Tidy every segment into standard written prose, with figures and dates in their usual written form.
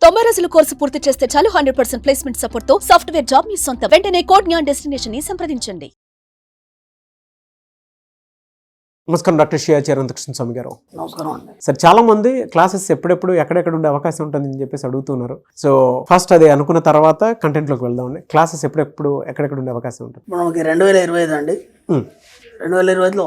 90 రోజుల కోర్సు పూర్తి చేస్తే చాలు 100% ప్లేస్మెంట్ సపోర్ట్ తో సాఫ్ట్వేర్ జాబ్ మీ సొంతం. వెంటనే కోడ్ జ్ఞాన్ డెస్టినేషన్ ని సంప్రదించండి. నమస్కారం డాక్టర్ షియా చిరంతకృష్ణ స్వామి గారు. నమస్కారం అండి. సార్, చాలా మంది క్లాసెస్ ఎప్పుడెప్పుడు ఎక్కడెక్కడ ఉండే అవకాశం ఉంటుందని చెప్పేసి అడుగుతున్నారు. సో ఫస్ట్ అది అనుకున్న తర్వాత కంటెంట్లోకి వెళ్దామండి. క్లాసెస్ ఎప్పుడెప్పుడు ఎక్కడెక్కడ ఉండే అవకాశం ఉంటుంది? మనకి 2025 అండి. 2025లో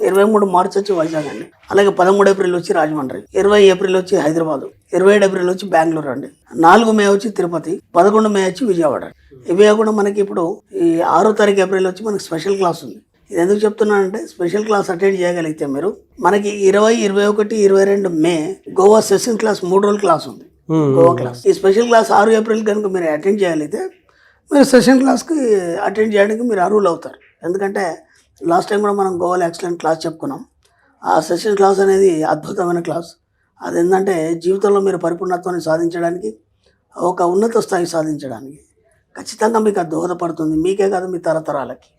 23 మార్చి వచ్చి వైజాగ్ అండి. అలాగే 13 ఏప్రిల్ వచ్చి రాజమండ్రి, 20 ఏప్రిల్ వచ్చి హైదరాబాద్, 27 ఏప్రిల్ వచ్చి బెంగళూరు అండి, 4 మే వచ్చి తిరుపతి, 11 మే వచ్చి విజయవాడ. ఇవి కాకుండా మనకి ఇప్పుడు ఈ 6వ తారీఖు ఏప్రిల్ వచ్చి మనకి స్పెషల్ క్లాస్ ఉంది. ఇది ఎందుకు చెప్తున్నానంటే, స్పెషల్ క్లాస్ అటెండ్ చేయగలిగితే మీరు మనకి 20, 21, 22 మే గోవా సెషన్ క్లాస్ 3 రోజుల క్లాస్ ఉంది. గోవా క్లాస్. ఈ స్పెషల్ క్లాస్ 6 ఏప్రిల్ కనుక మీరు అటెండ్ చేయగలిగితే మీరు సెషన్ క్లాస్కి అటెండ్ చేయడానికి మీరు అర్హులు అవుతారు. ఎందుకంటే లాస్ట్ టైం కూడా మనం గోవాలో ఎక్సలెంట్ క్లాస్ చెప్పుకున్నాం. ఆ సెషన్ క్లాస్ అనేది అద్భుతమైన క్లాస్. అది ఏంటంటే జీవితంలో మీరు పరిపూర్ణత్వాన్ని సాధించడానికి, ఒక ఉన్నత స్థాయి సాధించడానికి ఖచ్చితంగా మీకు అది దోహదపడుతుంది. మీకే కాదు, మీ తరతరాలకి.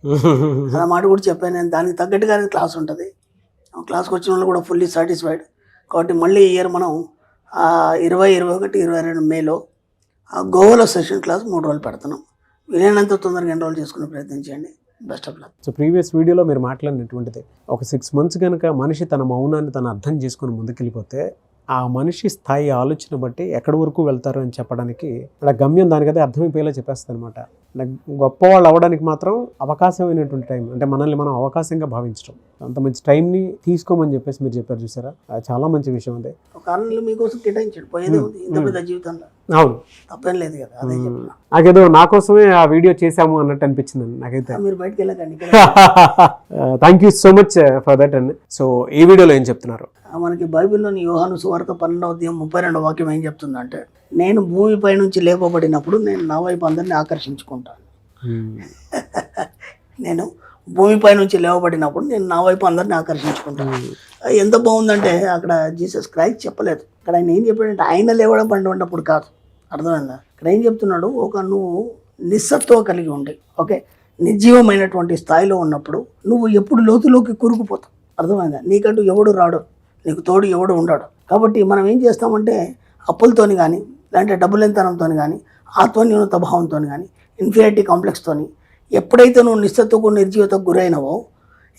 అలా మాట కూడా చెప్పాను నేను. దానికి తగ్గట్టుగానే క్లాస్ ఉంటుంది. క్లాస్కి వచ్చిన వాళ్ళు కూడా ఫుల్లీ సాటిస్ఫైడ్. కాబట్టి మళ్ళీ ఈ ఇయర్ మనం 20, 21, 22 మేలో గోవాలో సెషన్ క్లాస్ 3 రోజులు పెడుతున్నాం. వీలైనంత తొందరగా ఎన్రోల్ చేసుకునే ప్రయత్నం చేయండి. Best of luck. So previous వీడియోలో మీరు మాట్లాడినటువంటిది, ఒక 6 మంత్స్ కనుక మనిషి తన మౌనాన్ని తను అర్థం చేసుకుని ముందుకెళ్ళిపోతే ఆ మనిషి స్థాయి ఆలోచన బట్టి ఎక్కడి వరకు వెళ్తారు అని చెప్పడానికి అక్కడ గమ్యం దానికదే అర్థమైపోయేలా చెప్పేస్తుంది అనమాట. గొప్పవాళ్ళు అవ్వడానికి మాత్రం అవకాశమైనటువంటి టైం, అంటే మనల్ని మనం అవకాశంగా భావించడం, అంత మంచి టైంని తీసుకోమని చెప్పేసి మీరు చెప్పారు చూసారా, చాలా మంచి విషయం అదే. ఒక కారణంలో మీకోసం కేటాయించాడు, పోయేది ఉంది ఇంత పెద్ద జీవితంలో. అవును, తప్పేం లేదు కదా. అదే చెప్తున్నా. నాకేదో నా కోసమే ఆ వీడియో చేశాము అన్నట్టు అనిపించింది నాకైతే. మీరు బయటకు వెళ్ళకండి. Thank you so much for that అండి. సో ఈ వీడియోలో ఏం చెప్తున్నారు? మనకి బైబిల్లోని యోహాను సువార్త 12వ అధ్యాయం 32వ వాక్యం ఏం చెప్తుందంటే, నేను భూమిపై నుంచి లేపబడినప్పుడు నేను నా వైపు అందరినీ ఆకర్షించుకుంటాను. నేను భూమిపై నుంచి లేవబడినప్పుడు నేను నా వైపు అందరినీ ఆకర్షించుకుంటాను. ఎంత బాగుందంటే, అక్కడ జీసస్ క్రైస్ట్ చెప్పలేదు. ఇక్కడ ఆయన ఏం చెప్పాడంటే, ఆయన లేవడం పడినప్పుడు కాదు. అర్థమైందా? ఇక్కడ ఏం చెప్తున్నాడు, నువ్వు నిస్సత్వం కలిగి ఉండి, ఓకే, నిర్జీవమైనటువంటి స్థాయిలో ఉన్నప్పుడు నువ్వు ఎప్పుడు లోతులోకి కూరుకుపోతావు. అర్థమైందా? నీకంటూ ఎవడు రాడు, నీకు తోడు ఎవడు ఉండడు. కాబట్టి మనం ఏం చేస్తామంటే, అప్పులతోని కానీ, లేదంటే డబ్బులెంతనంతో కానీ, ఆత్మన్యూనత భావంతో కానీ, ఇన్ఫీరియారిటీ కాంప్లెక్స్తో ఎప్పుడైతే నువ్వు నిస్సత్వకు నిర్జీవతకు గురైనవో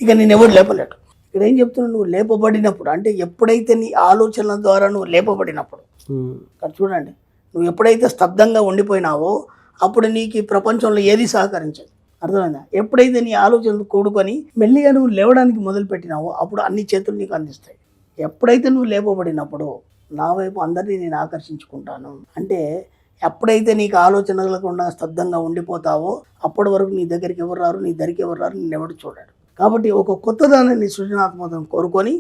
ఇక నేను ఎవరు లేపలేడు. ఇక్కడ ఏం చెప్తున్నావు, నువ్వు లేపబడినప్పుడు అంటే ఎప్పుడైతే నీ ఆలోచనల ద్వారా నువ్వు లేపబడినప్పుడు, ఇక్కడ చూడండి, నువ్వు ఎప్పుడైతే స్తబ్దంగా ఉండిపోయినావో అప్పుడు నీకు ఈ ప్రపంచంలో ఏది సహకరించదు. అర్థమైందా? ఎప్పుడైతే నీ ఆలోచనలు కూడుకొని మెల్లిగా నువ్వు లేవడానికి మొదలుపెట్టినావో అప్పుడు అన్ని చేతులు నీకు అందిస్తాయి. ఎప్పుడైతే నువ్వు లేపబడినప్పుడు నా వైపు అందరినీ నేను ఆకర్షించుకుంటాను అంటే, ఎప్పుడైతే నీకు ఆలోచన కలగకుండా స్తబ్దంగా ఉండిపోతావో అప్పటి వరకు నీ దగ్గరికి ఎవరు రారు, నీ దగ్గరికి ఎవరు రారు, నేను ఎవరు చూడాడు. కాబట్టి ఒక కొత్తదాన్ని నీ సృజనాత్మకతను కోరుకొని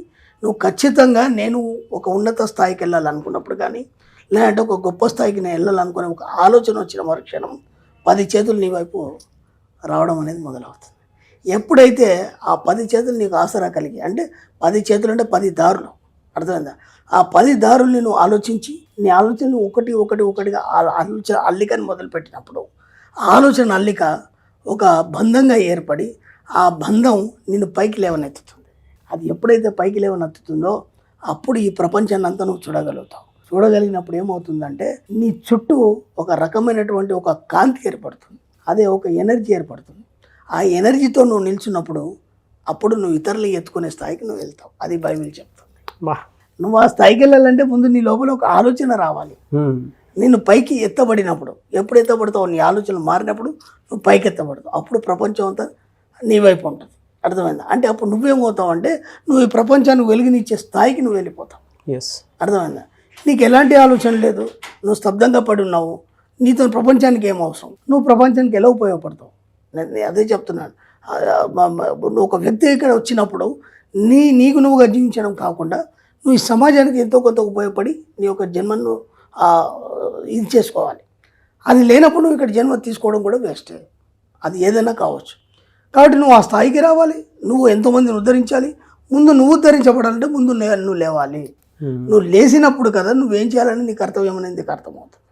నువ్వు ఖచ్చితంగా నేను ఒక ఉన్నత స్థాయికి వెళ్ళాలనుకున్నప్పుడు కానీ, లేదంటే ఒక గొప్ప స్థాయికి నేను వెళ్ళాలనుకునే ఒక ఆలోచన వచ్చిన మరుక్షణం 10 చేతులు నీ వైపు రావడం అనేది మొదలవుతుంది. ఎప్పుడైతే ఆ 10 చేతులు నీకు ఆసరా కలిగి, అంటే 10 చేతులు అంటే 10 దారులు, అర్థమైందా? ఆ 10 దారుల్ని నువ్వు ఆలోచించి నీ ఆలోచనలు ఒకటిగా ఆలోచన అల్లికని మొదలుపెట్టినప్పుడు ఆలోచన అల్లిక ఒక బంధంగా ఏర్పడి ఆ బంధం నిన్ను పైకి లేవనెత్తుతుంది. అది ఎప్పుడైతే పైకి లేవనెత్తుతుందో అప్పుడు ఈ ప్రపంచాన్ని అంతా నువ్వు చూడగలుగుతావు. చూడగలిగినప్పుడు ఏమవుతుందంటే, నీ చుట్టూ ఒక రకమైనటువంటి ఒక కాంతి ఏర్పడుతుంది, అదే ఒక ఎనర్జీ ఏర్పడుతుంది. ఆ ఎనర్జీతో నువ్వు నిల్చున్నప్పుడు అప్పుడు నువ్వు ఇతరులు ఎత్తుకునే స్థాయికి నువ్వు వెళ్తావు. అది బైబిల్ చెప్తుంది. నువ్వు ఆ స్థాయికి వెళ్ళాలంటే ముందు నీ లోపల ఒక ఆలోచన రావాలి. నిన్ను పైకి ఎత్తబడినప్పుడు, ఎప్పుడు ఎత్తబడతావు, నీ ఆలోచనలు మారినప్పుడు నువ్వు పైకి ఎత్తబడతావు. అప్పుడు ప్రపంచం అంతా నీ వైపు ఉంటుంది. అర్థమైందా? అంటే అప్పుడు నువ్వేమవుతావు అంటే, నువ్వు ఈ ప్రపంచాన్ని వెలుగునిచ్చే స్థాయికి నువ్వు వెళ్ళిపోతావు. అర్థమైందా? నీకు ఎలాంటి ఆలోచన లేదు, నువ్వు స్తబ్దంగా పడి ఉన్నావు, నీతో ప్రపంచానికి ఏం అవసరం, నువ్వు ప్రపంచానికి ఎలా ఉపయోగపడతావు. నేను అదే చెప్తున్నాను. నువ్వు ఒక వ్యక్తి ఇక్కడ వచ్చినప్పుడు నీకు నువ్వుగా జీవించడం కాకుండా నువ్వు ఈ సమాజానికి ఎంతో కొంత ఉపయోగపడి నీ యొక్క జన్మను ఇది చేసుకోవాలి. అది లేనప్పుడు నువ్వు ఇక్కడ జన్మ తీసుకోవడం కూడా వేస్టే. అది ఏదైనా కావచ్చు. కాబట్టి నువ్వు ఆ స్థాయికి రావాలి. నువ్వు ఎంతోమందిని ఉద్ధరించాలి. ముందు నువ్వు ఉద్ధరించబడాలంటే ముందు నువ్వు లేవాలి. నువ్వు లేచినప్పుడు కదా నువ్వేం చేయాలని నీ కర్తవ్యం అనేది నీకు అర్థమవుతుంది.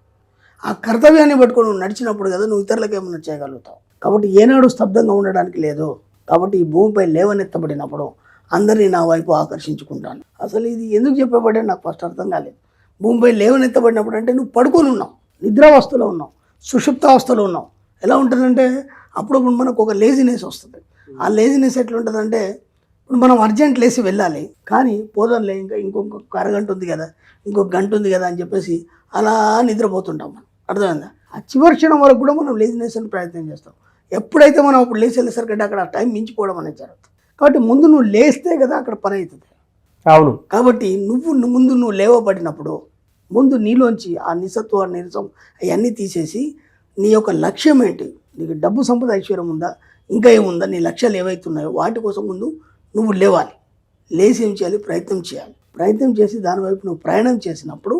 ఆ కర్తవ్యాన్ని పట్టుకొని నువ్వు నడిచినప్పుడు కదా నువ్వు ఇతరులకు ఏమైనా చేయగలుగుతావు. కాబట్టి ఏనాడు స్తబ్దంగా ఉండడానికి లేదు. కాబట్టి ఈ భూమిపై లేవనెత్తబడినప్పుడు అందరినీ నా వైపు ఆకర్షించుకుంటాను. అసలు ఇది ఎందుకు చెప్పబడే నాకు ఫస్ట్ అర్థం కాలేదు. భూమిపై లేవనెత్తబడినప్పుడు అంటే నువ్వు పడుకొని ఉన్నావు, నిద్రావస్థలో ఉన్నావు, సుషుప్తావస్థలో ఉన్నావు. ఎలా ఉంటుందంటే అప్పుడప్పుడు మనకు ఒక లేజినెస్ వస్తుంది. ఆ లేజినెస్ ఎట్లా ఉంటుందంటే ఇప్పుడు మనం అర్జెంట్ లేసి వెళ్ళాలి, కానీ పోదాంలే ఇంకొక అరగంట ఉంది కదా, ఇంకొక గంట ఉంది కదా అని చెప్పేసి అలా నిద్రపోతుంటాం మనం. అర్థమైందా? ఆ చివరి క్షణం వరకు కూడా మనం లేజినెస్ అని ప్రయత్నం చేస్తాం. ఎప్పుడైతే మనం అప్పుడు లేచి వెళ్ళేసరికి అక్కడ ఆ టైం మించిపోవడం అనేది జరుగుతుంది. కాబట్టి ముందు నువ్వు లేస్తే కదా అక్కడ పని అవుతుంది. అవును. కాబట్టి నువ్వు లేవబడినప్పుడు ముందు నీలోంచి ఆ నిస్సత్వ నీరసం అవన్నీ తీసేసి నీ యొక్క లక్ష్యం ఏంటి, నీకు డబ్బు సంపద ఐశ్వర్యం ఉందా, ఇంకా ఏముందా, నీ లక్ష్యాలు ఏవైతున్నాయో వాటి కోసం ముందు నువ్వు లేవాలి. లేచి ఏం చేయాలి, ప్రయత్నం చేయాలి. ప్రయత్నం చేసి దానివైపు నువ్వు ప్రయాణం చేసినప్పుడు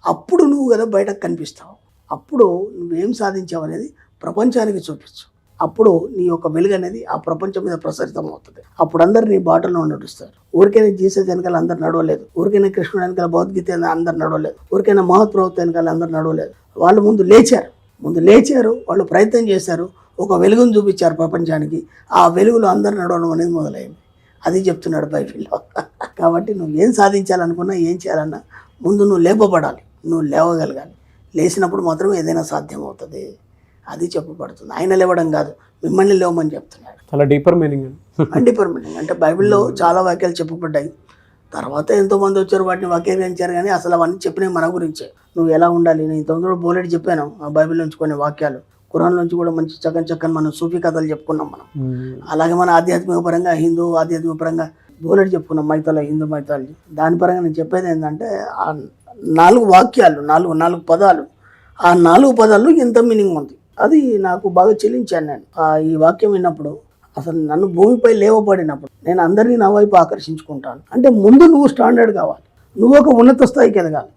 అప్పుడు నువ్వు కదా బయటకు కనిపిస్తావు. అప్పుడు నువ్వేం సాధించావు అనేది ప్రపంచానికి చూపించు. అప్పుడు నీ యొక్క వెలుగు అనేది ఆ ప్రపంచం మీద ప్రసరితం అవుతుంది. అప్పుడు అందరు నీ బాటలో నడుస్తారు. ఊరికైనా జీసస్ వెనకాల అందరు నడవలేదు, ఊరికైనా కృష్ణుడు వెనకాల భగవద్గీత అందరు నడవలేదు, ఊరికైనా మహత్ప్రవక్త వెనకాల అందరు నడవలేదు. వాళ్ళు ముందు లేచారు, వాళ్ళు ప్రయత్నం చేశారు, ఒక వెలుగును చూపించారు ప్రపంచానికి. ఆ వెలుగులో అందరు నడవడం అనేది మొదలైంది. అది చెప్తున్నాడు బైబిల్లో. కాబట్టి నువ్వు ఏం సాధించాలనుకున్నా, ఏం చేయాలన్నా ముందు నువ్వు లేపబడాలి, నువ్వు లేవగలగాలి. లేచినప్పుడు మాత్రం ఏదైనా సాధ్యం అవుతుంది. అది చెప్పబడుతుంది. ఆయన లేవడం కాదు, మిమ్మల్ని లేవమని చెప్తున్నాడు. చాలా డీపర్ మీనింగ్. డీపర్ మీనింగ్ అంటే బైబిల్లో చాలా వాక్యాలు చెప్పబడ్డాయి. తర్వాత ఎంతోమంది వచ్చారు, వాటిని వ్యాఖ్యానించారు, కానీ అసలు అవన్నీ చెప్పినవి మన గురించే. నువ్వు ఎలా ఉండాలి, నేను ఇంతకుముందు బోలెడు చెప్పాను ఆ బైబిల్ నుంచి కొన్ని వాక్యాలు. ఖురాన్ నుంచి కూడా మంచి చక్కని మనం సూఫీ కథలు చెప్పుకున్నాం మనం. అలాగే మన ఆధ్యాత్మిక పరంగా ఆధ్యాత్మిక పరంగా బోలెడు చెప్పుకున్నాం, హిందూ మైథాలజీ. దాని పరంగా నేను చెప్పేది ఏంటంటే ఆ 4 వాక్యాలు, 4 పదాలు, ఆ 4 పదాల్లో ఎంత మీనింగ్ ఉంది అది నాకు బాగా చెల్లించాను నేను. ఈ వాక్యం విన్నప్పుడు అసలు నన్ను భూమిపై లేవబడినప్పుడు నేను అందరినీ నా వైపు ఆకర్షించుకుంటాను. అంటే ముందు నువ్వు స్టాండర్డ్ కావాలి, నువ్వు ఒక ఉన్నత స్థాయికి ఎదగాలి.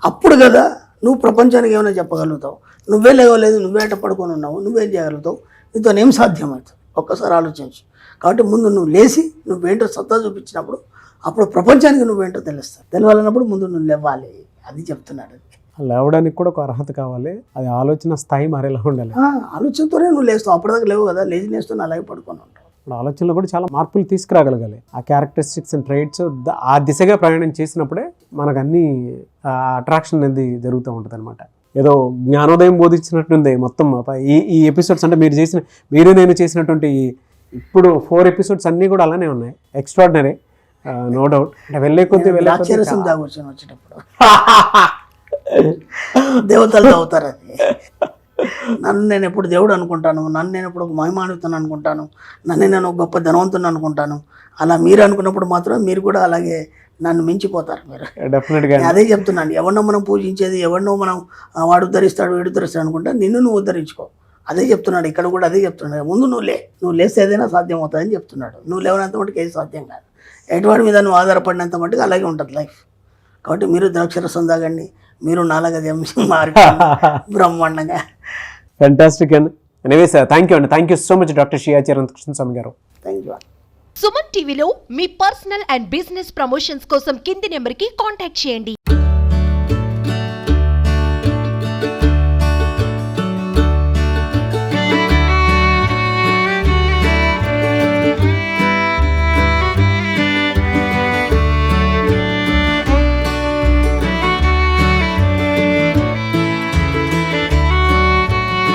అప్పుడు కదా నువ్వు ప్రపంచానికి ఏమైనా చెప్పగలుగుతావు. నువ్వే లేవలేదు, నువ్వే అట్ట పడుకొని ఉన్నావు, నువ్వేం చేయగలుగుతావు, నీతో ఏం సాధ్యమవుతుంది ఒక్కసారి ఆలోచించు. కాబట్టి ముందు నువ్వు లేచి నువ్వేంటో సత్తా చూపించినప్పుడు అప్పుడు ప్రపంచానికి నువ్వేంటో తెలుస్తావు. తెలవాలన్నప్పుడు ముందు నువ్వు లేవాలి. అది చెప్తున్నాడు. లేవడానికి కూడా ఒక అర్హత కావాలి. అది ఆలోచన స్థాయి మరేలా ఉండాలి. ఆలోచనతోనే నువ్వు లేస్తావు. అప్పటిదాకా లేవు కదా, లేజినెస్తో అలాగే పడుకొని ఉంటావు. ఆలోచనలో కూడా చాలా మార్పులు తీసుకురాగలగాలి. ఆ క్యారెక్టరిస్టిక్స్ అండ్ ట్రైట్స్ ఆ దిశగా ప్రయాణం చేసినప్పుడే మనకు అన్ని అట్రాక్షన్ అనేది జరుగుతూ ఉంటుంది అనమాట. ఏదో జ్ఞానోదయం బోధించినట్టుంది మొత్తం ఈ ఎపిసోడ్స్. అంటే మీరు నేను చేసినటువంటి ఇప్పుడు 4 ఎపిసోడ్స్ అన్నీ కూడా అలానే ఉన్నాయి. Extraordinary, no doubt. అంటే వెళ్ళే కొద్ది వచ్చేటప్పుడు దేవతలు అవుతారు. అది నన్ను నేను ఎప్పుడు దేవుడు అనుకుంటాను, నన్ను నేను ఎప్పుడు ఒక మహిమానుతాను అనుకుంటాను, నన్ను నేను ఒక గొప్ప ధనవంతుని అనుకుంటాను. అలా మీరు అనుకున్నప్పుడు మాత్రం మీరు కూడా అలాగే నన్ను మించిపోతారు మీరు. డెఫినెట్గా అదే చెప్తున్నాను. ఎవరినో మనం పూజించేది, ఎవరినో మనం వాడు ఉద్ధరిస్తాడు వీడు ఉద్ధరిస్తాడు అనుకుంటా, నిన్ను నువ్వు ఉద్ధరించుకో. అదే చెప్తున్నాడు ఇక్కడ కూడా. అదే చెప్తున్నాడు. ముందు నువ్వు లేస్తే ఏదైనా సాధ్యం అవుతుందని చెప్తున్నాడు. నువ్వు లేవనంత మటుకు ఏది సాధ్యం కాదు. ఎటువంటి మీద నువ్వు ఆధారపడినంత మటుకు అలాగే ఉంటుంది లైఫ్. కాబట్టి మీరు ద్రాక్షరసం తాగండి, మీరు నాలుగ మారి బ్రహ్మాండంగా. ఫ్యాంటాస్టిక్ అండి. ఎనీవే సార్, థ్యాంక్ యూ అండి. Thank you so much doctor Shiachi Anantakrishnaswami గారు. Thank you. సుమన్ టీవీలో మీ పర్సనల్ అండ్ బిజినెస్ ప్రమోషన్స్ కోసం కింది నెంబర్కి కాంటాక్ట్ చేయండి.